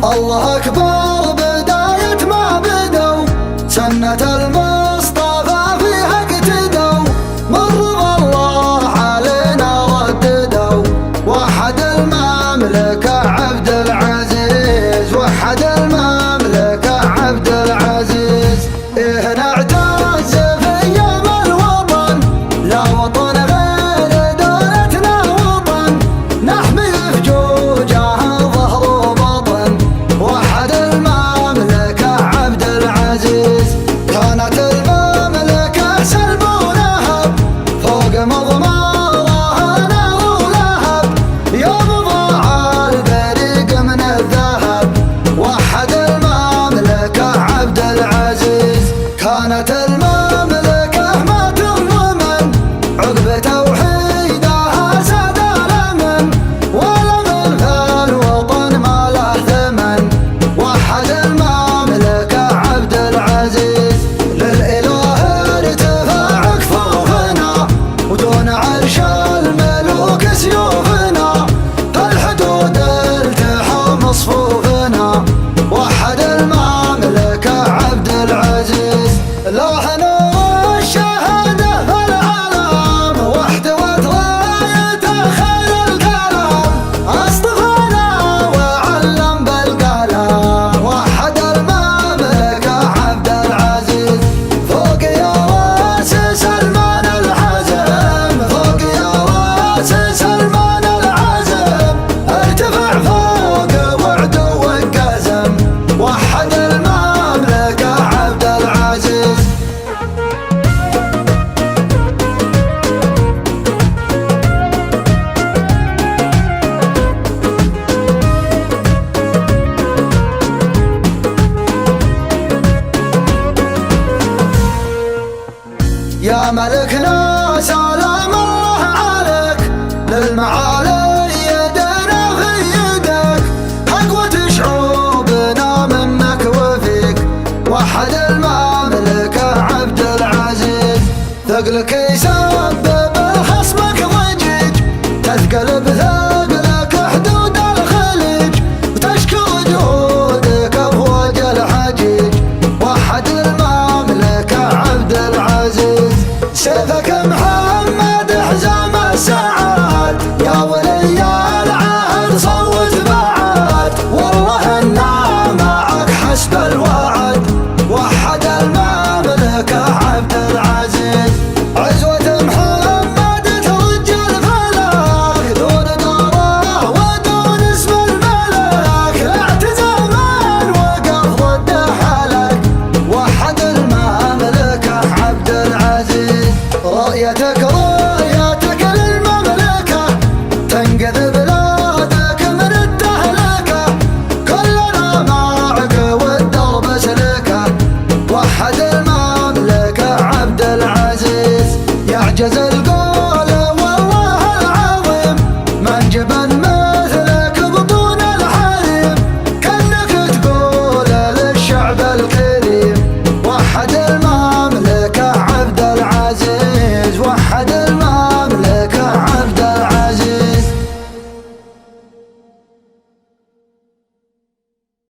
الله أكبر بداية ما بدوا، سنة المصطفى فيها اقتدوا، مروا الله علينا رددوا، وحد المملكة عبد العزيز، وحد المملكة عبد العزيز. إيه نعتز في يوم الوطن، لا وطن غير دولتنا وطن، نحمي في جوجها ظهر وبطن، وحد المملكة عبد العزيز. كانت المملكة سلب ونهب، فوق مضمارها نار ولهب، يوم ضاع البريق من الذهب، وحد المملكة عبد العزيز. كانت المملكة ما تضمن، عقب توحيدها ساد الأمن، والأمن في الوطن ما له ثمن، وحد المملكة عبد العزيز. للإله ارتفاع كفوفنا، ودون عرش الملوك سيوفنا، فالحدود التحام صفوفنا، وحد المملكة عبد العزيز. لوحنا الشهادة في العالم، واحتوت رايته خير الكلام، اصطفانا وعلم بالقلم، وحد المملكة عبد العزيز. فوق يا راس سلمان العزم، فوق يا راس سلمان العزم، ارتفع فوق وعدو القزم، وحد المملكة عبد العزيز. يا ملكنا سلام الله عليك، للمعالي يدنا في يدك، حقوة شعوبنا منك وفيك، وحد المملكة عبد العزيز. ثقلك يسبب خصمك ضجيج، تثقل بثقلك حدود الخليج، وتشكو جهودك افواج الحجيج، وحد المملكة عبد العزيز. سيفك